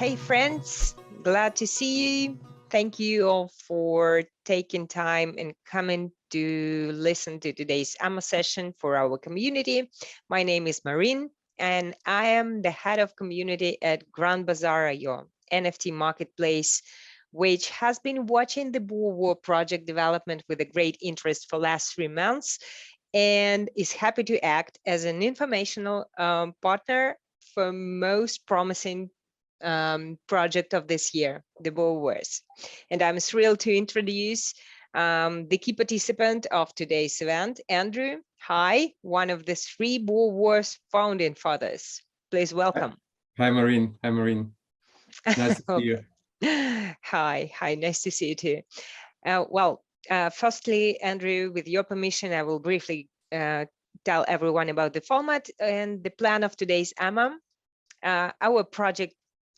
Hey friends, glad to see you. Thank you all for taking time and coming to listen to today's AMA session for our community. My name is Marina, and I am the head of community at Grand Bazaar.io, NFT marketplace, which has been watching the BoarWar project development with a great interest for last 3 months and is happy to act as an informational partner for most promising project of this year, the BoarWars. And I'm thrilled to introduce the key participant of today's event, Andrew. Hi, one of the 3 BoarWars founding fathers. Please welcome. Hi, Marine. Hi, Marine. Nice to see you. Hi, nice to see you too. Firstly, Andrew, with your permission, I will briefly tell everyone about the format and the plan of today's AMA. Our project,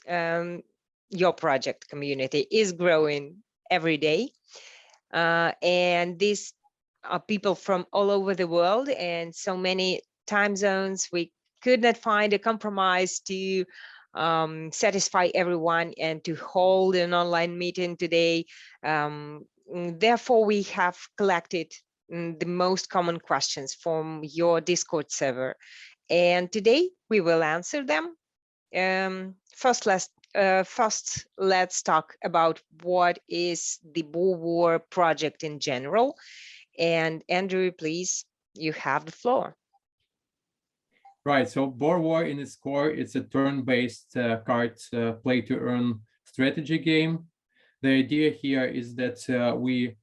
your project community, is growing every day. And these are people from all over the world and so many time zones. We could not find a compromise to satisfy everyone and to hold an online meeting today. Therefore, we have collected the most common questions from your Discord server. And today we will answer them. First, let's talk about what is the BoarWar project in general. And Andrew, please, you have the floor. Right, so BoarWar in its core, it's a turn-based card play-to-earn strategy game. The idea here is that we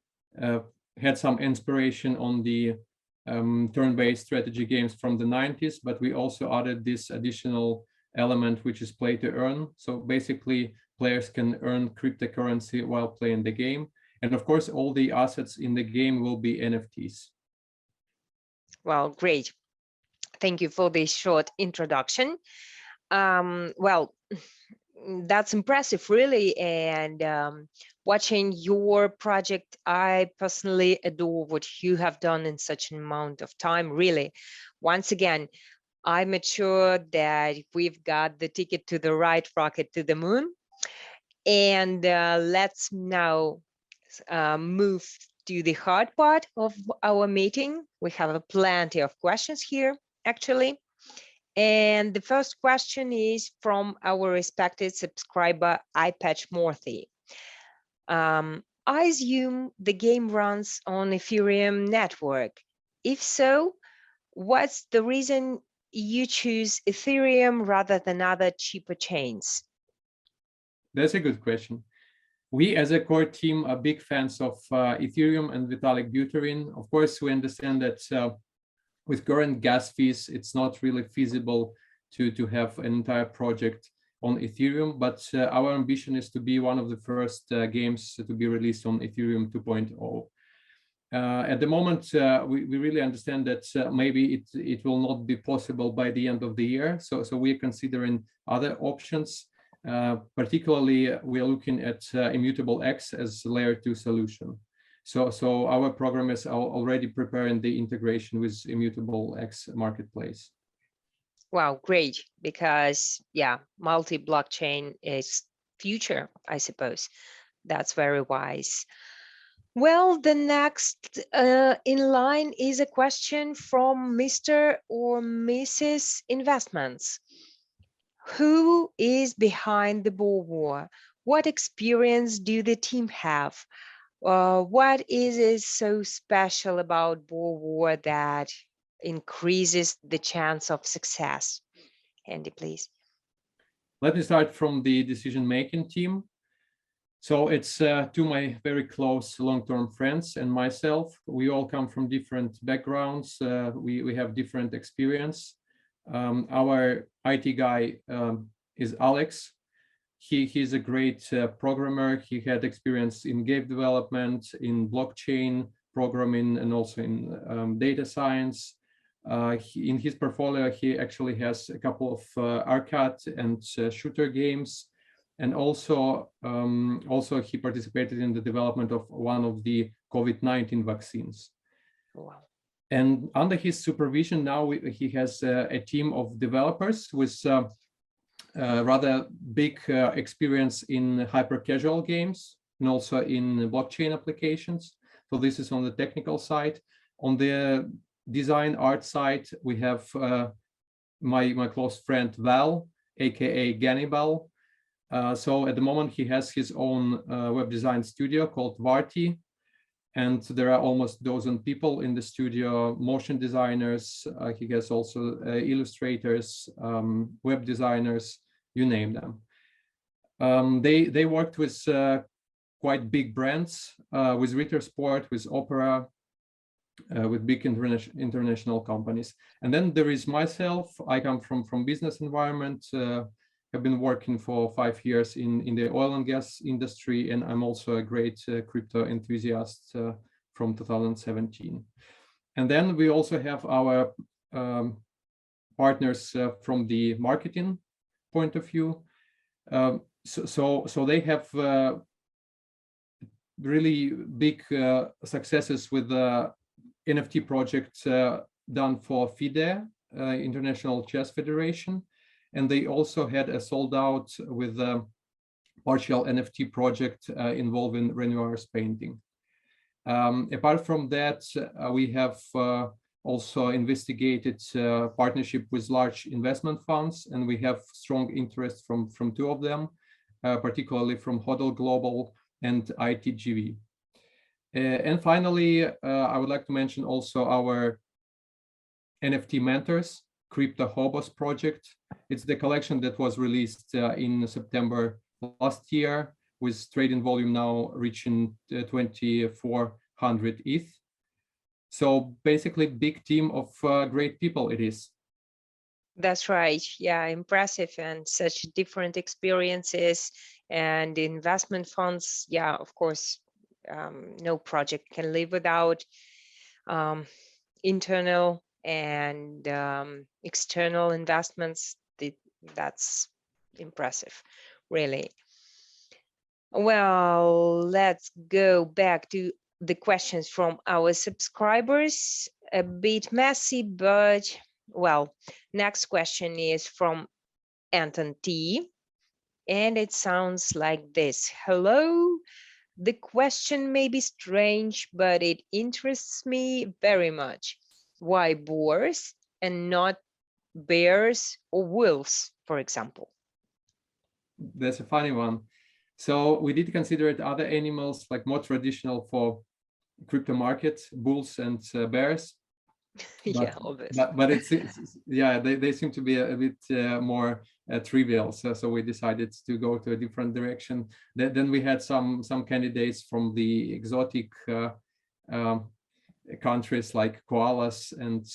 had some inspiration on the turn-based strategy games from the 90s, but we also added this additional element, which is play-to-earn. So basically, players can earn cryptocurrency while playing the game. And of course, all the assets in the game will be NFTs. Well, great. Thank you for this short introduction. Well, that's impressive, really. And watching your project, I personally adore what you have done in such an amount of time, really. Once again, I'm sure that we've got the ticket to the right rocket to the moon. And let's now move to the hard part of our meeting. We have plenty of questions here, actually. And the first question is from our respected subscriber, iPatchMorthy. I assume the game runs on Ethereum network. If so, what's the reason you choose Ethereum rather than other cheaper chains? That's a good question. We, as a core team, are big fans of Ethereum and Vitalik Buterin. Of course, we understand that with current gas fees, it's not really feasible to have an entire project on Ethereum, but our ambition is to be one of the first games to be released on Ethereum 2.0. At the moment, we really understand that maybe it will not be possible by the end of the year. So we're considering other options. Particularly, we are looking at Immutable X as layer 2 solution. So our programmers are already preparing the integration with Immutable X marketplace. Wow, great! Because yeah, multi-blockchain is future, I suppose. That's very wise. Well, the next in line is a question from Mr. or Mrs. Investments. Who is behind the BoarWar? What experience do the team have? What is so special about BoarWar that increases the chance of success? Andy, please. Let me start from the decision-making team. So it's to my very close long-term friends and myself. We all come from different backgrounds. We have different experience. Our IT guy is Alex. He's a great programmer. He had experience in game development, in blockchain programming, and also in data science. In his portfolio, he actually has a couple of arcade and shooter games. And also he participated in the development of one of the COVID-19 vaccines. Wow. And under his supervision, now he has a team of developers with rather big experience in hyper-casual games and also in blockchain applications. So this is on the technical side. On the design art side, we have my close friend Val, aka Gannibal. So at the moment he has his own web design studio called Varti, and there are almost a dozen people in the studio, motion designers, he has also illustrators, web designers, you name them. They worked with quite big brands, with Ritter Sport, with Opera, with big international companies. And then there is myself. I come from business environment. I've been working for 5 years in the oil and gas industry, and I'm also a great crypto enthusiast from 2017. And then we also have our partners from the marketing point of view. So they have really big successes with the NFT project done for FIDE, International Chess Federation. And they also had a sold out with a partial NFT project involving Renoir's painting. Apart from that, we have also investigated partnership with large investment funds, and we have strong interest from 2 of them, particularly from Hodl Global and ITGV. And finally, I would like to mention also our NFT mentors, Crypto Hobos project. It's the collection that was released in September last year, with trading volume now reaching 2,400 ETH. So basically, big team of great people it is. That's right. Yeah, impressive, and such different experiences and investment funds. Yeah, of course, no project can live without internal and external investments. That's impressive, really. Well, let's go back to the questions from our subscribers. A bit messy, but well, next question is from Anton T. And it sounds like this. Hello. The question may be strange, but it interests me very much. Why boars and not bears or wolves, for example? That's a funny one. So we did consider it other animals, like more traditional for crypto market, bulls and bears. Yeah, obviously. But it's yeah, they seem to be a bit more trivial. So we decided to go to a different direction. Then we had some candidates from the exotic countries like koalas and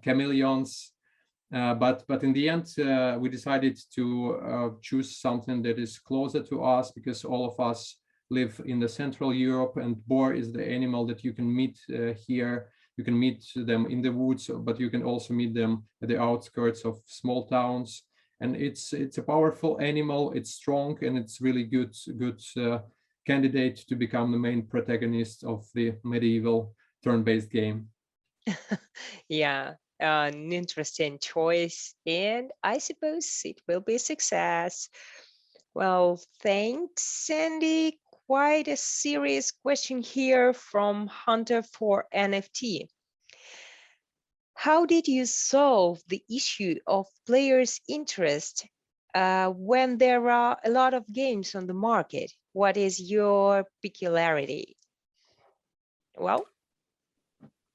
chameleons. But in the end, we decided to choose something that is closer to us, because all of us live in the Central Europe, and boar is the animal that you can meet here. You can meet them in the woods, but you can also meet them at the outskirts of small towns. And it's a powerful animal. It's strong, and it's really good candidate to become the main protagonist of the medieval turn-based game. Yeah, an interesting choice, and I suppose it will be a success. Well, thanks, Andy. Quite a serious question here from Hunter for NFT. How did you solve the issue of players' interest when there are a lot of games on the market? What is your peculiarity? Well,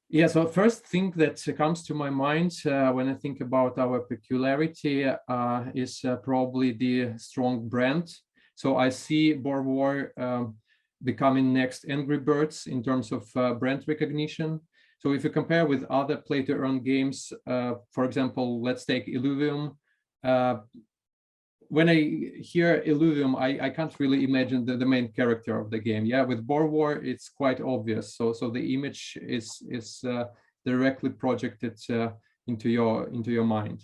yeah, so first thing that comes to my mind when I think about our peculiarity is probably the strong brand. So I see BoarWar becoming next Angry Birds in terms of brand recognition. So if you compare with other play-to-earn games, for example, let's take Illuvium. When I hear Illuvium, I can't really imagine the main character of the game. Yeah, with BoarWar, it's quite obvious. So the image is directly projected into your mind.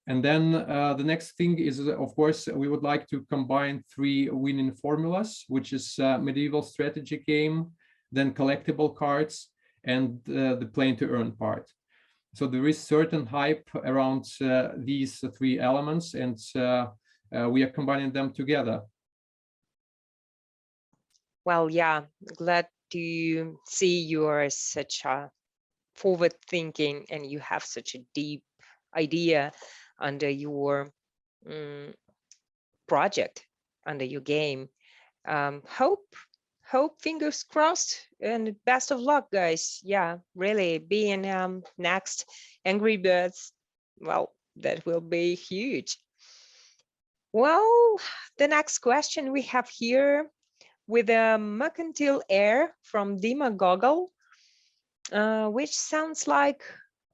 And then the next thing is, of course, we would like to combine 3 winning formulas, which is medieval strategy game, then collectible cards, and the play-to-earn part. So there is certain hype around these 3 elements, and we are combining them together. Well, yeah, glad to see you are such a forward thinking and you have such a deep idea under your project, under your game. Hope, fingers crossed, and best of luck, guys. Yeah, really, being next Angry Birds, well, that will be huge. Well, the next question we have here with a mercantile air from Dima Goggle, which sounds like,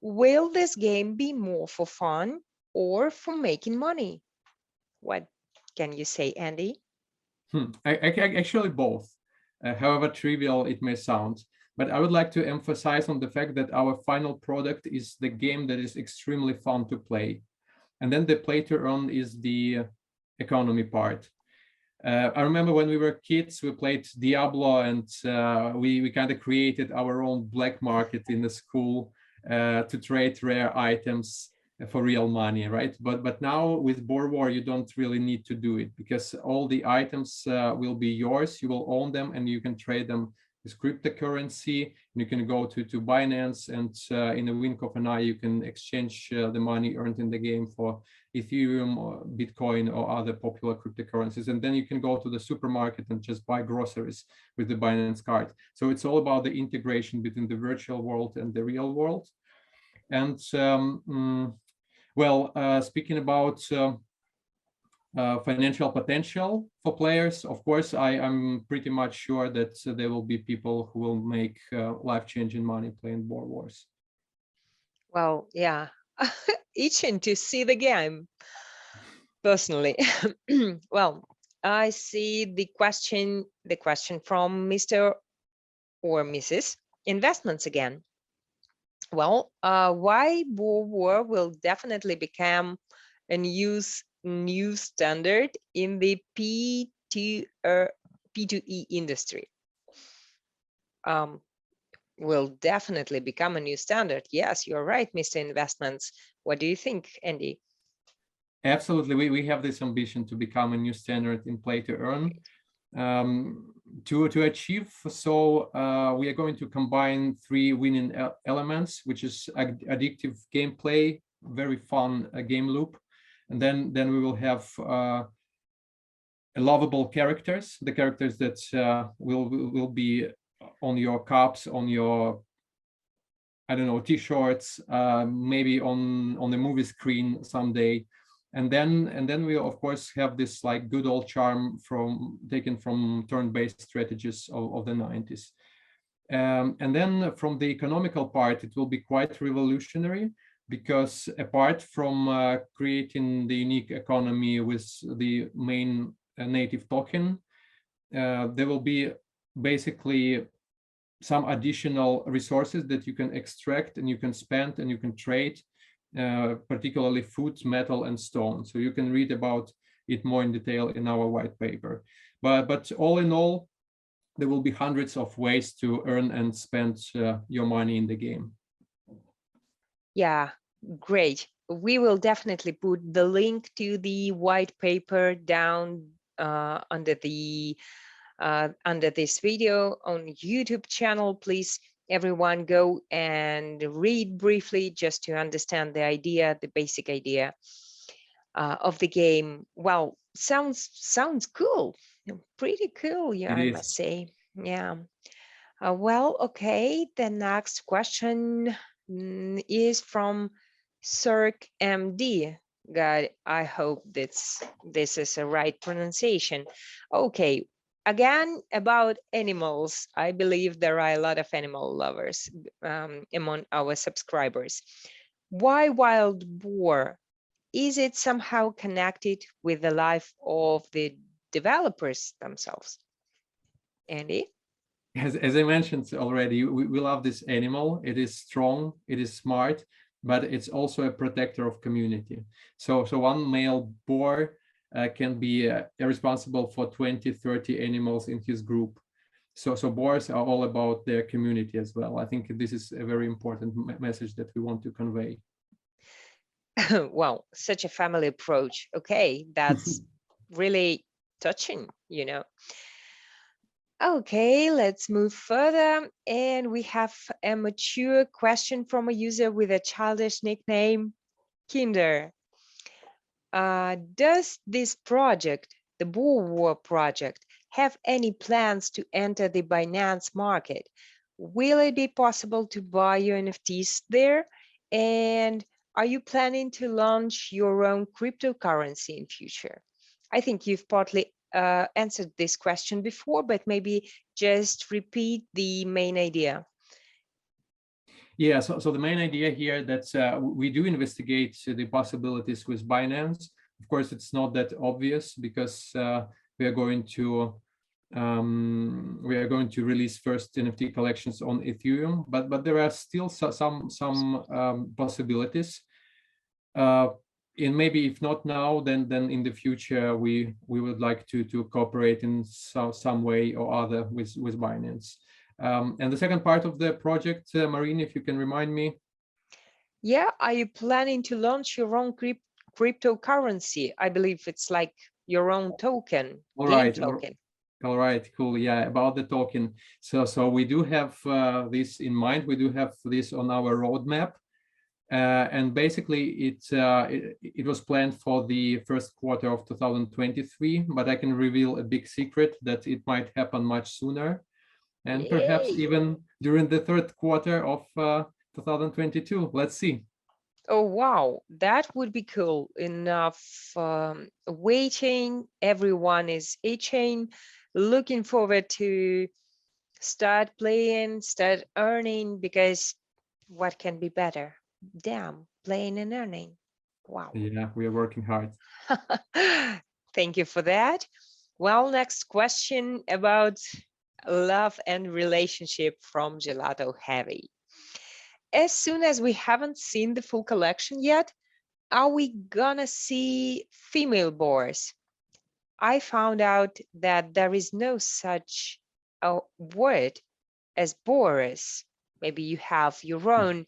will this game be more for fun or for making money? What can you say, Andy? Actually, both. However trivial it may sound. But I would like to emphasize on the fact that our final product is the game that is extremely fun to play. And then the play to earn is the economy part. I remember when we were kids, we played Diablo, and we kind of created our own black market in the school to trade rare items for real money, right? But now with BoarWar, you don't really need to do it, because all the items will be yours. You will own them, and you can trade them with cryptocurrency. You can go to Binance, and in a wink of an eye, you can exchange the money earned in the game for Ethereum or Bitcoin or other popular cryptocurrencies. And then you can go to the supermarket and just buy groceries with the Binance card. So it's all about the integration between the virtual world and the real world. And speaking about financial potential for players, of course, I'm pretty much sure that there will be people who will make life-changing money playing Boar Wars. Well, yeah, itching to see the game, personally. Well, I see the question from Mr. or Mrs. Investments again. Well, why BoarWar will definitely become a new standard in the P2E industry. Will definitely become a new standard. Yes, you're right, Mr. Investments. What do you think, Andy? Absolutely, we have this ambition to become a new standard in play to earn. To achieve so, we are going to combine 3 winning elements, which is addictive gameplay, very fun game loop, and then we will have lovable characters, the characters that will be on your cups, on your, I don't know, t-shirts, maybe on the movie screen someday. And then we of course have this like good old charm taken from turn-based strategies of the 90s. And then from the economical part, it will be quite revolutionary, because apart from creating the unique economy with the main native token, there will be basically some additional resources that you can extract and you can spend and you can trade, particularly food, metal, and stone. So you can read about it more in detail in our white paper. But all in all, there will be hundreds of ways to earn and spend your money in the game. Yeah, great. We will definitely put the link to the white paper down under this video on YouTube channel. Please, everyone, go and read briefly just to understand the idea, the basic idea of the game. Well, sounds cool, pretty cool. Yeah, I must say. Yeah. Well, okay. The next question is from Cirque MD. God, I hope this is a right pronunciation. Okay. Again, about animals. I believe there are a lot of animal lovers among our subscribers. Why wild boar? Is it somehow connected with the life of the developers themselves? Andy? As I mentioned already, we love this animal. It is strong, it is smart, but it's also a protector of community. So one male boar can be responsible for 20, 30 animals in his group. So boars are all about their community as well. I think this is a very important message that we want to convey. Wow, such a family approach. Okay, that's really touching, you know. Okay, let's move further. And we have a mature question from a user with a childish nickname, Kinder. Does this project, the BoarWar project, have any plans to enter the Binance market? Will it be possible to buy your NFTs there? And are you planning to launch your own cryptocurrency in future? I think you've partly answered this question before, but maybe just repeat the main idea. Yeah, so the main idea here that we do investigate the possibilities with Binance. Of course, it's not that obvious because we are going to release first NFT collections on Ethereum, but there are still some possibilities. And maybe if not now, then in the future we would like to cooperate in some way or other with Binance. And the second part of the project, Marina, if you can remind me. Yeah, are you planning to launch your own cryptocurrency? I believe it's like your own token, All game right. token. All right, cool. Yeah, about the token. So we do have this in mind. We do have this on our roadmap. And basically, it was planned for the first quarter of 2023, but I can reveal a big secret that it might happen much sooner, and perhaps Yay. even during the third quarter of 2022. Let's see. Oh, wow, that would be cool. Enough waiting. Everyone is itching, looking forward to start playing, start earning, because what can be better? Damn, playing and earning. Wow. Yeah, we are working hard. Thank you for that. Well, next question about love and relationship from Gelato Heavy. As soon as we haven't seen the full collection yet, are we gonna see female boars? I found out that there is no such a word as boars. Maybe you have your own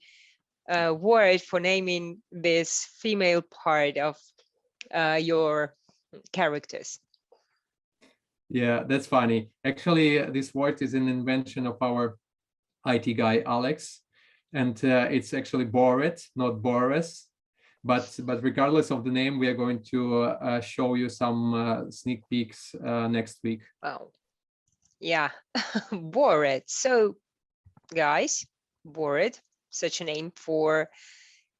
word for naming this female part of your characters. Yeah, that's funny. Actually, this word is an invention of our IT guy, Alex, and it's actually Boret, not Boris. But regardless of the name, we are going to show you some sneak peeks next week. Oh, yeah, bored. So, guys, bored, such a name for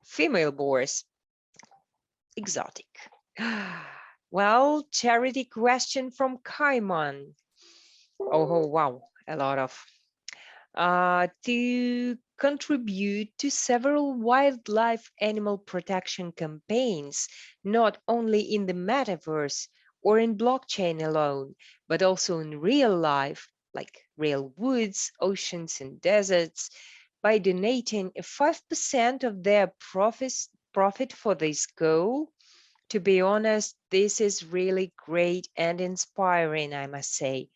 female boars. Exotic. Well, charity question from Kaiman. Oh, wow, a lot of. To contribute to several wildlife animal protection campaigns, not only in the metaverse or in blockchain alone, but also in real life, like real woods, oceans, and deserts, by donating 5% of their profit for this goal. To be honest, this is really great and inspiring, I must say.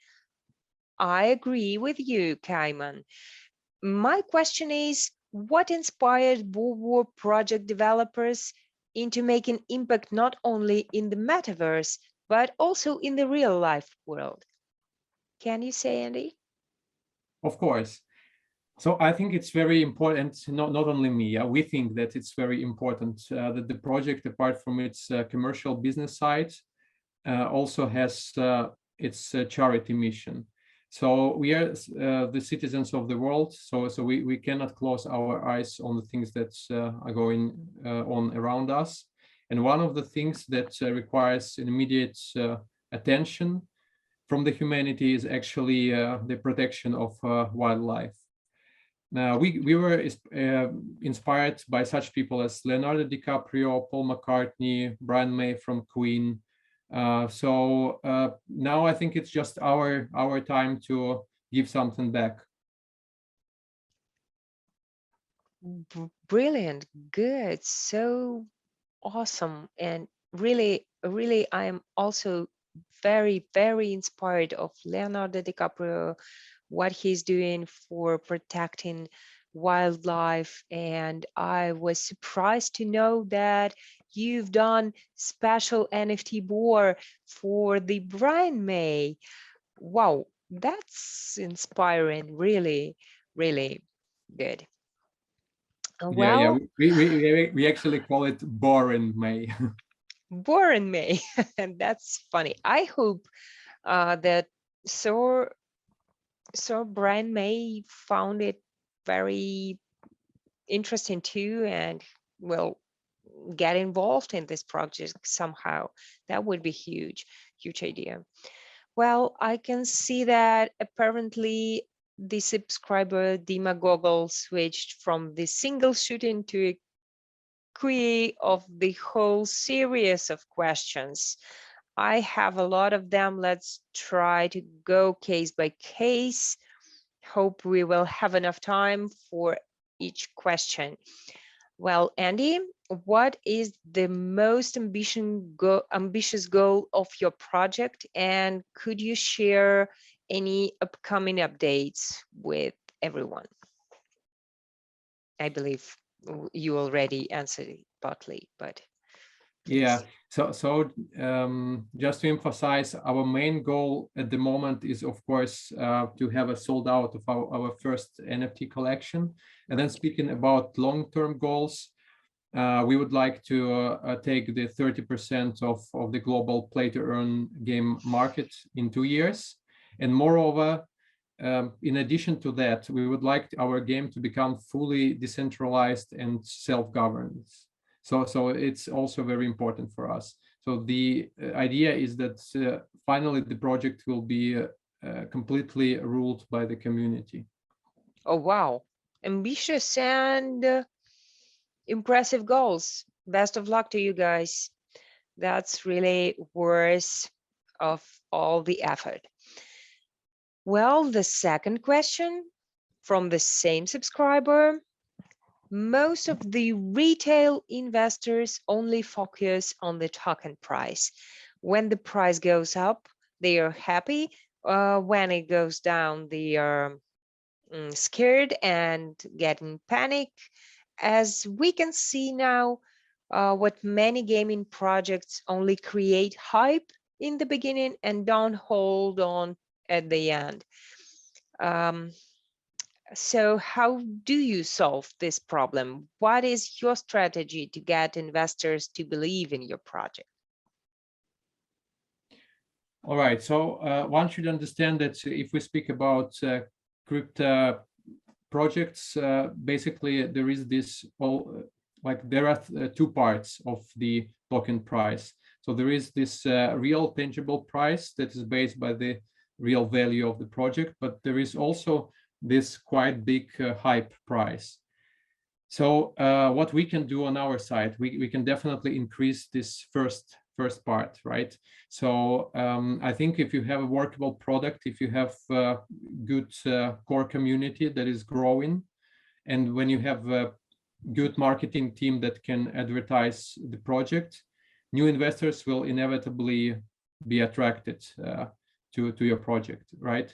I agree with you, Kaiman. My question is, what inspired BoarWar project developers into making impact not only in the metaverse, but also in the real life world? Can you say, Andy? Of course. So I think it's very important, not only me, we think that it's very important that the project, apart from its commercial business side, also has its charity mission. So we are the citizens of the world, so we cannot close our eyes on the things that are going on around us. And one of the things that requires an immediate attention from the humanity is actually the protection of wildlife. Now, we were inspired by such people as Leonardo DiCaprio, Paul McCartney, Brian May from Queen. So now I think it's just our time to give something back. Brilliant, good, so awesome. And really, really, I am also very, very inspired of Leonardo DiCaprio, what he's doing for protecting wildlife, and I was surprised to know that you've done special NFT boar for the Brian May. Wow, that's inspiring, really, really good. Yeah. Well, We actually call it Boar in May. Warren May, and that's funny. I hope that Sir Brian May found it very interesting too, and will get involved in this project somehow. That would be huge, huge idea. Well, I can see that apparently the subscriber Demagogle switched from the single shooting to a query of the whole series of questions. I have a lot of them. Let's try to go case by case. Hope we will have enough time for each question. Well, Andy, what is the most ambitious goal of your project? And could you share any upcoming updates with everyone? I believe you already answered it partly, but please. Yeah. So just to emphasize, our main goal at the moment is, of course, to have a sold out of our first NFT collection. And then speaking about long-term goals, we would like to take the 30% of the global play-to-earn game market in 2 years. And moreover, in addition to that, we would like our game to become fully decentralized and self-governed. So it's also very important for us. So the idea is that finally the project will be completely ruled by the community. Oh, wow. Ambitious and impressive goals. Best of luck to you guys. That's really worth of all the effort. Well, the second question from the same subscriber. Most of the retail investors only focus on the token price. When the price goes up, they are happy. When it goes down, they are scared and getting panic. As we can see now, what many gaming projects only create hype in the beginning and don't hold on at the end. So how do you solve this problem? What is your strategy to get investors to believe in your project? All right, so one should understand that if we speak about crypto projects, basically there is this there are two parts of the token price. So there is this real tangible price that is based by the real value of the project, but there is also this quite big hype price. So what we can do on our side, we can definitely increase this first part, right? So I think if you have a workable product, if you have a good core community that is growing, and when you have a good marketing team that can advertise the project, new investors will inevitably be attracted to your project, right?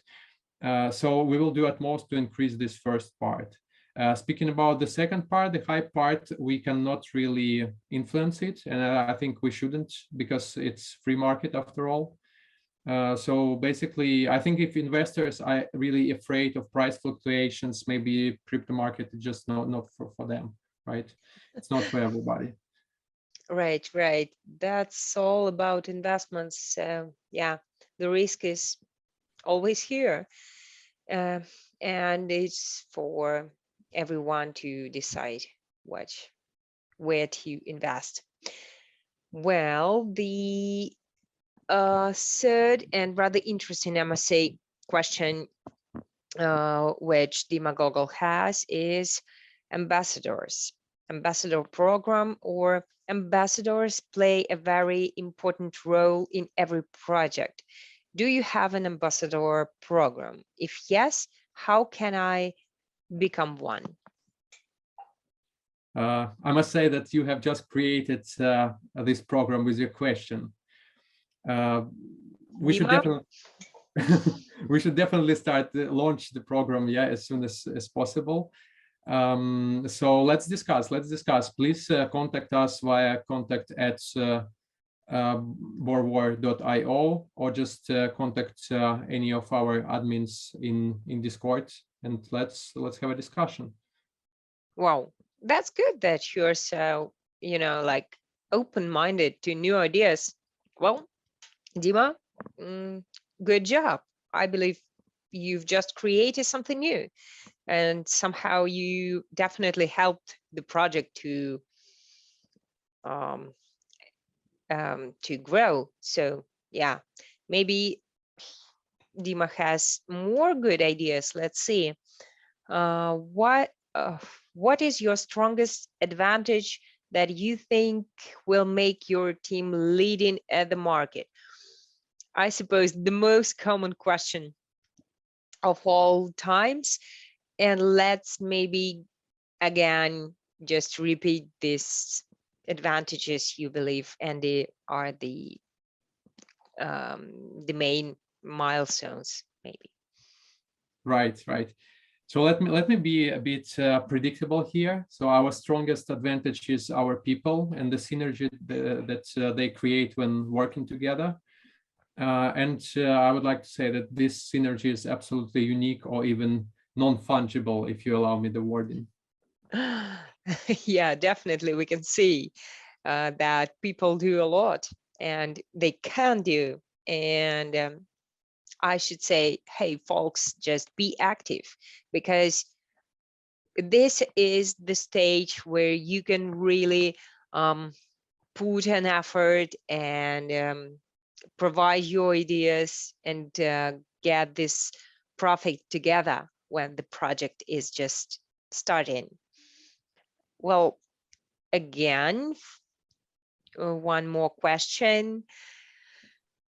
So we will do at most to increase this first part. Speaking about the second part, the hype part, we cannot really influence it, and I think we shouldn't, because it's free market after all. So basically, I think if investors are really afraid of price fluctuations, maybe crypto market is just not for them, right? It's not for everybody. Right, right. That's all about investments. Yeah, the risk is always here. And it's for everyone to decide where to invest. Well, the third and rather interesting, I must say, question which Demagogle has is ambassadors. Ambassador program or ambassadors play a very important role in every project. Do you have an ambassador program? If yes, how can I become one? I must say that you have just created this program with your question. We should definitely we should definitely start launch the program, yeah, as soon as possible. So let's discuss. Please contact us via contact@boarwar.io, or just contact any of our admins in Discord, and let's have a discussion. Wow, that's good that you're so, like open-minded to new ideas. Well, Dima, good job. I believe you've just created something new, and somehow you definitely helped the project um, to grow. So yeah, maybe Dima has more good ideas. Let's see. What is your strongest advantage that you think will make your team leading at the market? I suppose the most common question of all times. And let's maybe again just repeat these advantages you believe and they are the main milestones, maybe. Right. So let me be a bit predictable here. So our strongest advantage is our people and the synergy that they create when working together. And I would like to say that this synergy is absolutely unique, or even non-fungible, if you allow me the wording. Yeah, definitely. We can see that people do a lot and they can do. And I should say, hey, folks, just be active, because this is the stage where you can really put an effort and provide your ideas and get this profit together when the project is just starting. Well, again, one more question.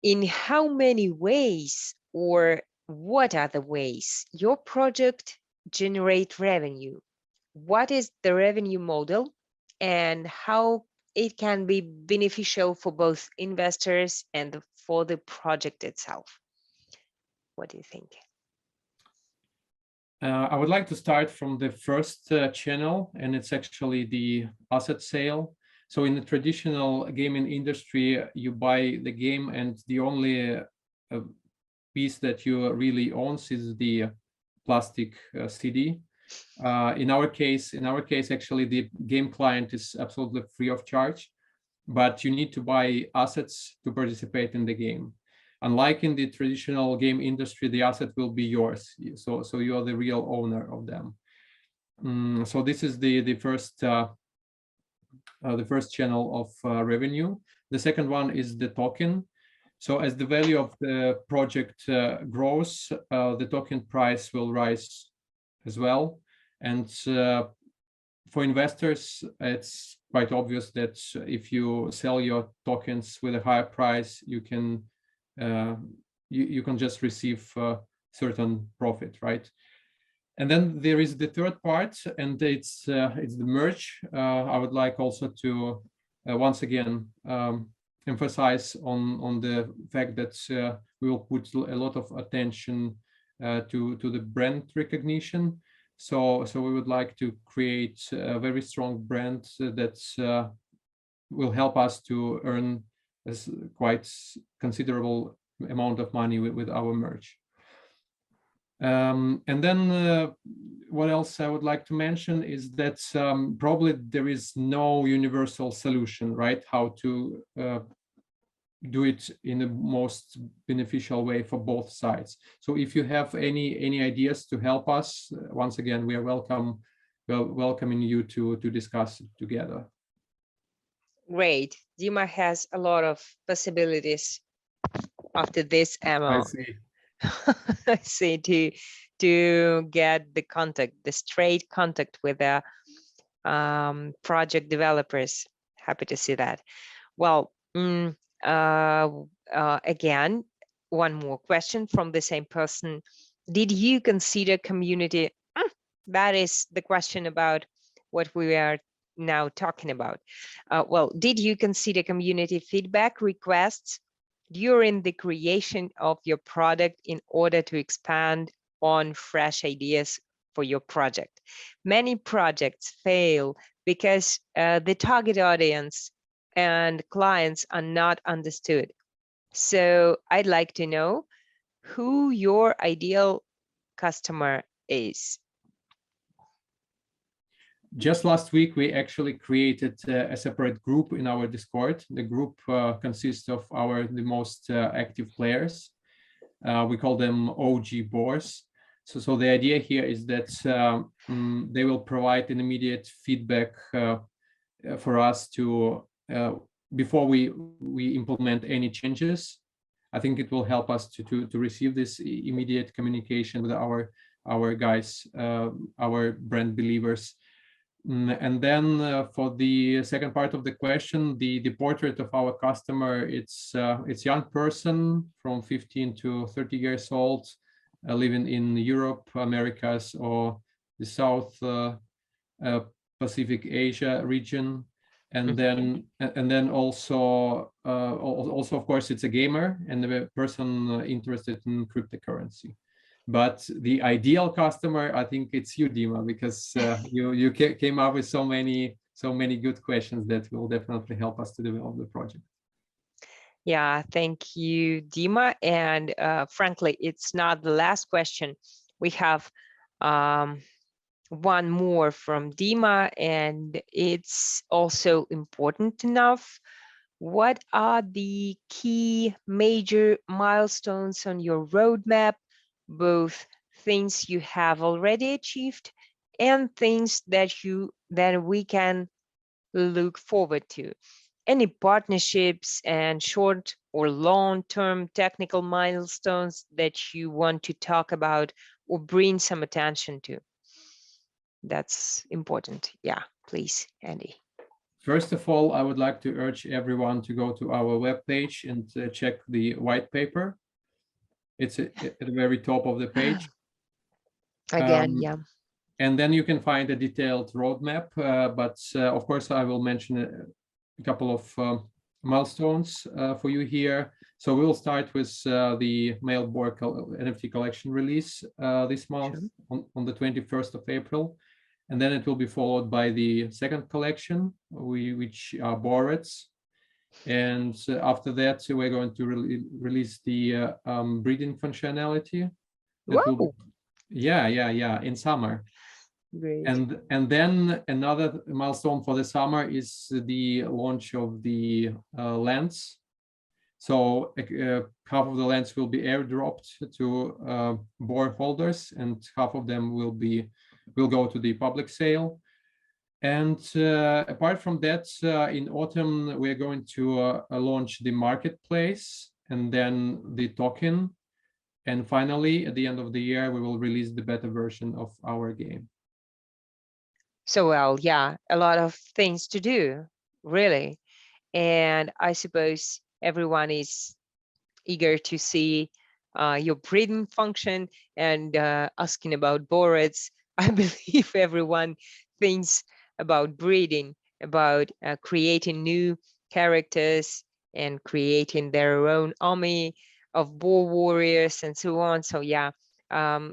In how many ways, or what are the ways your project generate revenue? What is the revenue model and how it can be beneficial for both investors and for the project itself? What do you think? I would like to start from the first channel, and it's actually the asset sale. So in the traditional gaming industry, you buy the game, and the only piece that you really owns is the plastic CD. In our case, actually, the game client is absolutely free of charge, but you need to buy assets to participate in the game. Unlike in the traditional game industry, the asset will be yours. So you are the real owner of them. So this is the first channel of revenue. The second one is the token. So as the value of the project grows, the token price will rise as well. And for investors, it's quite obvious that if you sell your tokens with a higher price, you can just receive certain profit, right? And then there is the third part, and it's the merge. I would like also to once again emphasize on the fact that we will put a lot of attention to the brand recognition. So we would like to create a very strong brand that will help us to earn a quite considerable amount of money with our merch. And then what else I would like to mention is that probably there is no universal solution, right? How to do it in the most beneficial way for both sides. So if you have any ideas to help us, once again, we are welcoming you to discuss it together. Great. Dima has a lot of possibilities after this AMA. I see. I see, to get the straight contact with the project developers. Happy to see that. Well, again, one more question from the same person. Did you consider community? That is the question about what we are now talking about. Well, did you consider community feedback requests during the creation of your product in order to expand on fresh ideas for your project. Many projects fail because the target audience and clients are not understood. So I'd like to know who your ideal customer is. Just last week, we actually created a separate group in our Discord. The group consists of the most active players. We call them OG boars. So the idea here is that they will provide an immediate feedback for us to before we implement any changes. I think it will help us to receive this immediate communication with our guys, our brand believers. And then for the second part of the question, the portrait of our customer, it's young person from 15 to 30 years old, living in Europe, Americas, or the South Pacific Asia region. And then also of course it's a gamer and a person interested in cryptocurrency. But the ideal customer, I think it's you, Dima, because you came up with so many good questions that will definitely help us to develop the project. Yeah, thank you, Dima. And frankly, it's not the last question. We have one more from Dima, and it's also important enough. What are the key major milestones on your roadmap, both things you have already achieved and things that we can look forward to? Any partnerships and short or long-term technical milestones that you want to talk about or bring some attention to? That's important. Yeah, please, Andy. First of all, I would like to urge everyone to go to our webpage and check the white paper. It's at the very top of the page. Again, yeah. And then you can find a detailed roadmap, but of course I will mention a couple of milestones for you here. So we will start with the male boar NFT collection release this month on the 21st of April. And then it will be followed by the second collection, which are boards. And after that, we're going to release the breeding functionality. Whoa. Yeah, in summer. Great. And then another milestone for the summer is the launch of the lens. So half of the lens will be airdropped to boar holders, and half of them will go to the public sale. And apart from that, in autumn, we're going to launch the marketplace and then the token. And finally, at the end of the year, we will release the beta version of our game. So, well, yeah, a lot of things to do, really. And I suppose everyone is eager to see your breeding function and asking about boards. I believe everyone thinks about breeding, about creating new characters and creating their own army of boar warriors and so on. So yeah, a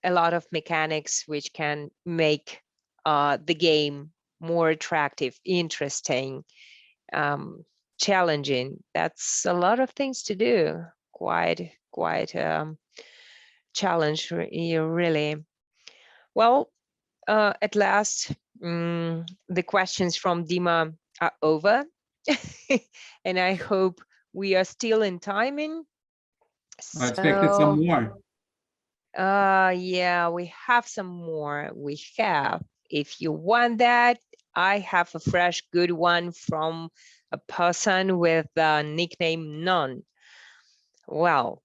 lot of mechanics which can make the game more attractive, interesting, challenging. That's a lot of things to do. Quite challenge, really. Well, at last, the questions from Dima are over, and I hope we are still in timing. I expected some more. Yeah, we have some more. We have. If you want that, I have a fresh good one from a person with the nickname None. Well,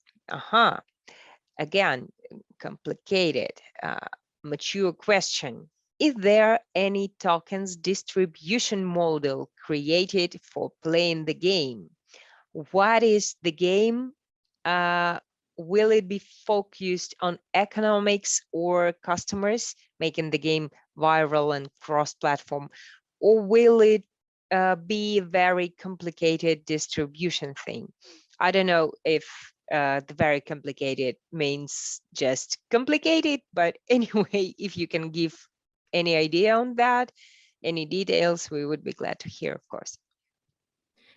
again, complicated, mature question. Is there any tokens distribution model created for playing the game? What is the game? Will it be focused on economics or customers, making the game viral and cross-platform? Or will it be a very complicated distribution thing? I don't know if the very complicated means just complicated. But anyway, if you can give any idea on that, any details, we would be glad to hear, of course.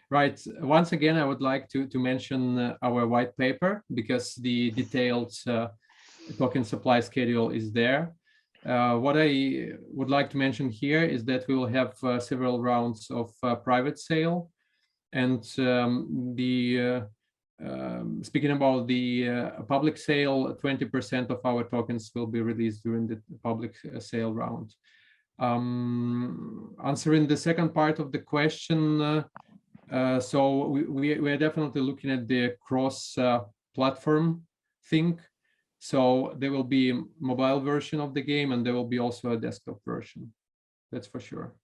Right. Once again, I would like to mention our white paper, because the detailed token supply schedule is there. What I would like to mention here is that we will have several rounds of private sale, and speaking about the public sale, 20% of our tokens will be released during the public sale round. Answering the second part of the question, so we are definitely looking at the cross platform thing. So there will be a mobile version of the game, and there will be also a desktop version. That's for sure.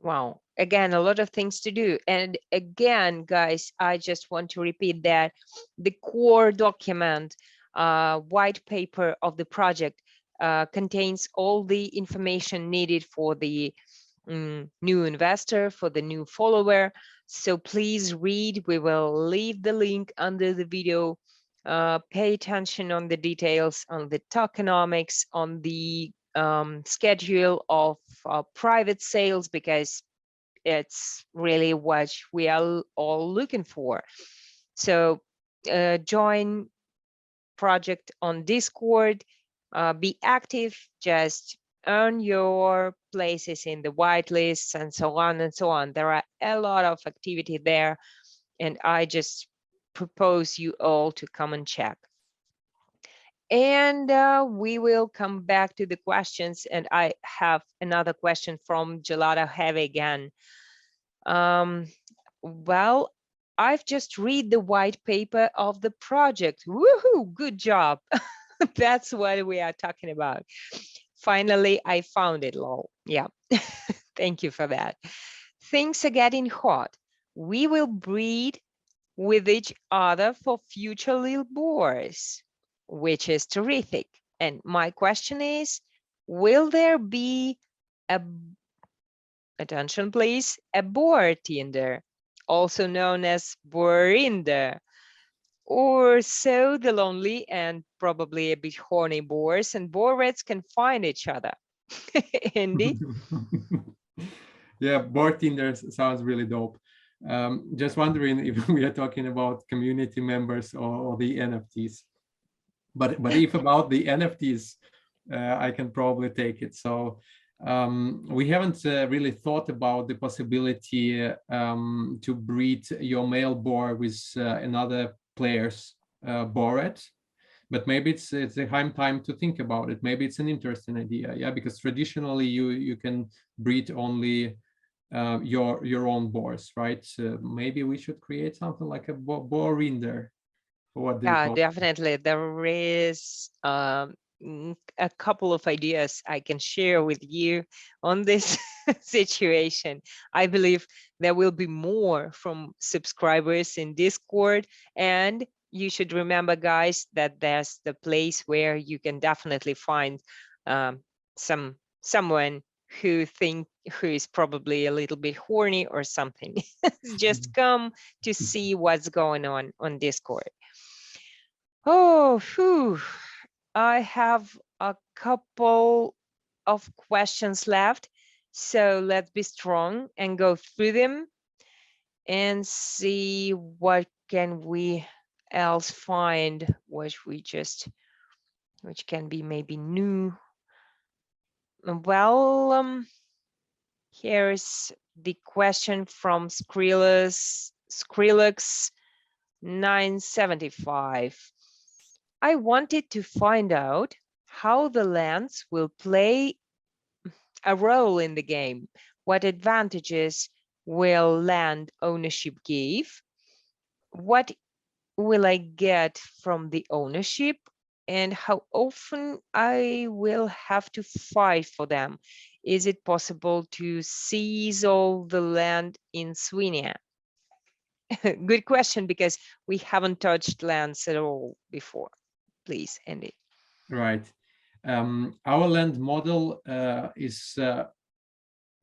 Wow. Again, a lot of things to do. And again, guys, I just want to repeat that the core document, white paper of the project contains all the information needed for the new investor, for the new follower. So please read. We will leave the link under the video. Pay attention on the details, on the tokenomics, on the schedule of private sales, because it's really what we are all looking for. So join project on Discord, be active, just earn your places in the whitelists and so on and so on. There are a lot of activity there, and I just propose you all to come and check. And we will come back to the questions. And I have another question from Gelato Heavy again. Well, I've just read the white paper of the project. Woohoo, good job. That's what we are talking about. Finally, I found it, lol. Yeah, thank you for that. Things are getting hot. We will breed with each other for future little boars, which is terrific. And my question is, will there be a, attention please, a Boar Tinder, also known as Boarinder, or so the lonely and probably a bit horny boars and boar rats can find each other? Andy? Yeah, Boar Tinder sounds really dope. Just wondering if we are talking about community members or the NFTs. But if about the NFTs, I can probably take it. So we haven't really thought about the possibility to breed your male boar with another player's boarette. But maybe it's a high time to think about it. Maybe it's an interesting idea, yeah, because traditionally you can breed only your own boars, right? So maybe we should create something like a boarinder. Yeah, definitely. There is a couple of ideas I can share with you on this situation. I believe there will be more from subscribers in Discord, and you should remember, guys, that there's the place where you can definitely find someone who is probably a little bit horny or something. Just come to see what's going on Discord. Oh, phew. I have a couple of questions left, so let's be strong and go through them and see what can we else find, which can be maybe new. Well, here's the question from Skrillex 975. I wanted to find out how the lands will play a role in the game. What advantages will land ownership give? What will I get from the ownership? And how often I will have to fight for them? Is it possible to seize all the land in Sweden? Good question, because we haven't touched lands at all before. Please, Andy. Right. Our land model is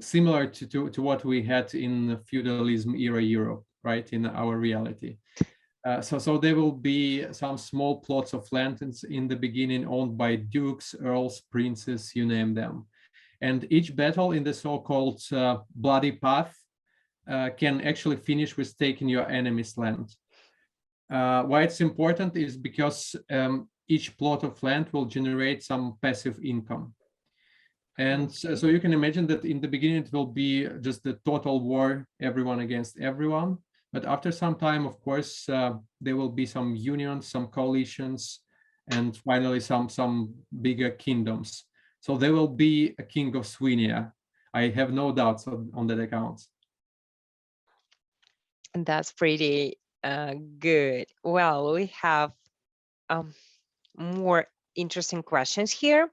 similar to what we had in feudalism era Europe, right, in our reality. So there will be some small plots of land in the beginning owned by dukes, earls, princes, you name them. And each battle in the so-called bloody path can actually finish with taking your enemy's land. Why it's important is because each plot of land will generate some passive income. And so you can imagine that in the beginning, it will be just the total war, everyone against everyone. But after some time, of course, there will be some unions, some coalitions, and finally some bigger kingdoms. So there will be a king of Sweden. I have no doubts on that account. And that's pretty good. Well, we have more interesting questions here.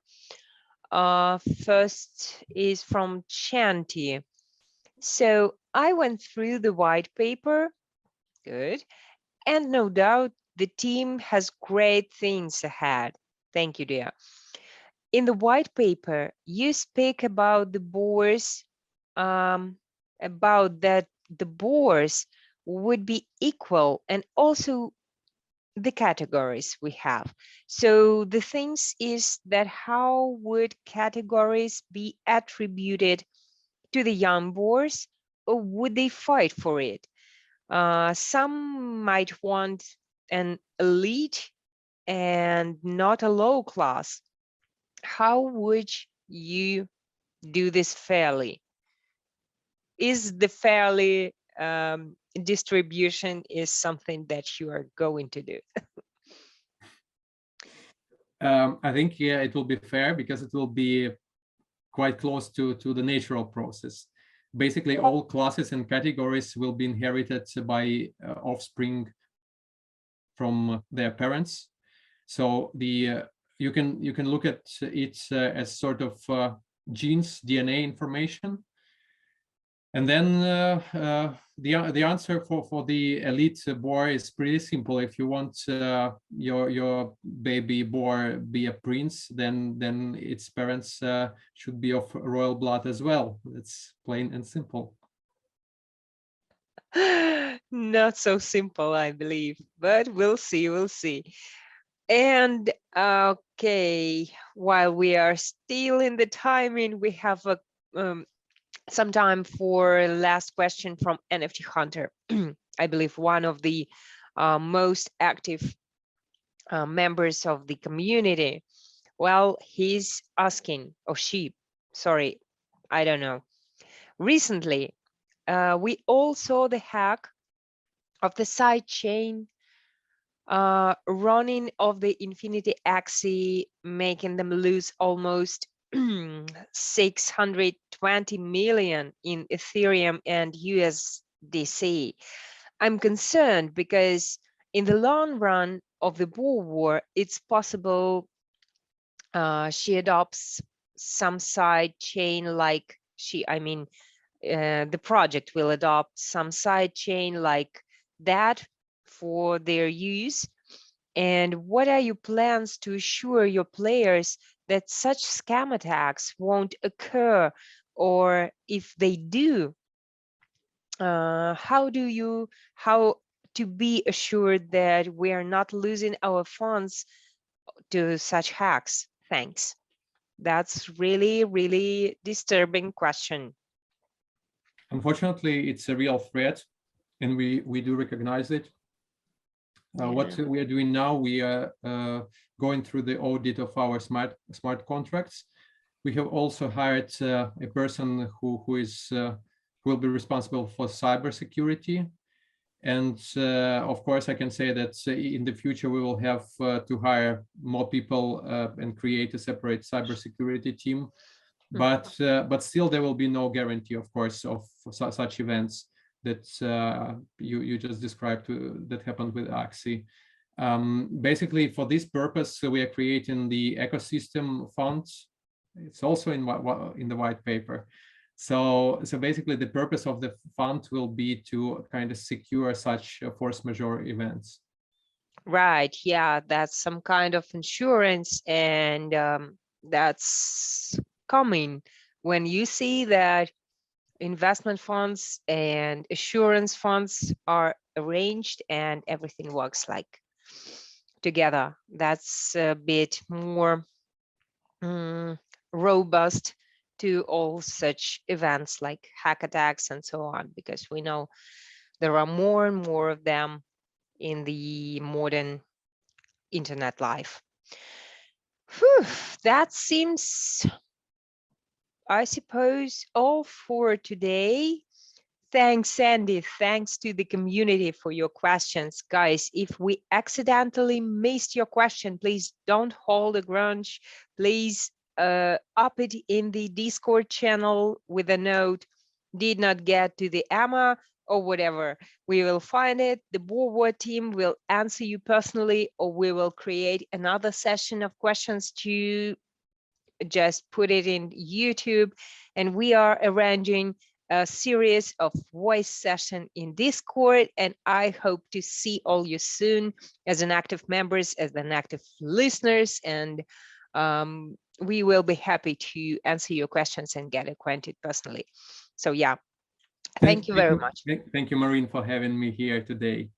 First is from Chanty. So I went through the white paper, good, and no doubt the team has great things ahead. Thank you, dear. In the white paper, you speak about the boars, about that the boars would be equal, and also the categories we have. So the things is that how would categories be attributed to the young boars, or would they fight for it? Some might want an elite and not a low class. How would you do this fairly? Is the fairly distribution is something that you are going to do? I think, yeah, it will be fair because it will be quite close to the natural process. Basically, all classes and categories will be inherited by offspring from their parents. So you can look at it as sort of genes, DNA information. And then the answer for the elite boar is pretty simple. If you want your baby boar be a prince, then its parents should be of royal blood as well. It's plain and simple. Not so simple, I believe, but we'll see, we'll see. And okay, while we are still in the timing, we have a some time for last question from NFT Hunter. I believe one of the most active members of the community. Well, he's asking, or she, sorry, I don't know. Recently, we all saw the hack of the side chain running of the infinity axis, making them lose almost 620 million in Ethereum and USDC. I'm concerned because in the long run of the BoarWar, it's possible she adopts some side chain like the project will adopt some side chain like that for their use. And what are your plans to assure your players that such scam attacks won't occur, or if they do, how to be assured that we are not losing our funds to such hacks? Thanks. That's really disturbing question. Unfortunately, it's a real threat, and we do recognize it. What we are doing now, we are going through the audit of our smart contracts. We have also hired a person who will be responsible for cybersecurity. And of course, I can say that in the future, we will have to hire more people and create a separate cybersecurity team. But still, there will be no guarantee, of course, of such events that you just described that happened with Axie. Basically, for this purpose, we are creating the ecosystem funds. It's also in the white paper. So basically, the purpose of the fund will be to kind of secure such force majeure events. Right. Yeah, that's some kind of insurance, and that's coming when you see that investment funds and assurance funds are arranged and everything works like together. That's a bit more robust to all such events like hack attacks and so on, because we know there are more and more of them in the modern internet life. Whew, that seems, I suppose, all for today. Thanks, Andy. Thanks to the community for your questions. Guys, if we accidentally missed your question, please don't hold a grudge. Please up it in the Discord channel with a note, did not get to the AMA or whatever. We will find it. The BoarWar team will answer you personally, or we will create another session of questions to just put it in YouTube. And we are arranging a series of voice session in Discord, and I hope to see all you soon as an active members, as an active listeners, and we will be happy to answer your questions and get acquainted personally. So yeah, thank you very much. Thank you, Marine, for having me here today.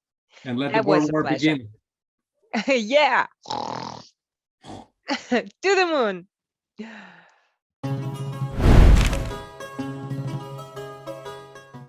And let That the was a BoarWar pleasure. begin. Yeah. To the moon.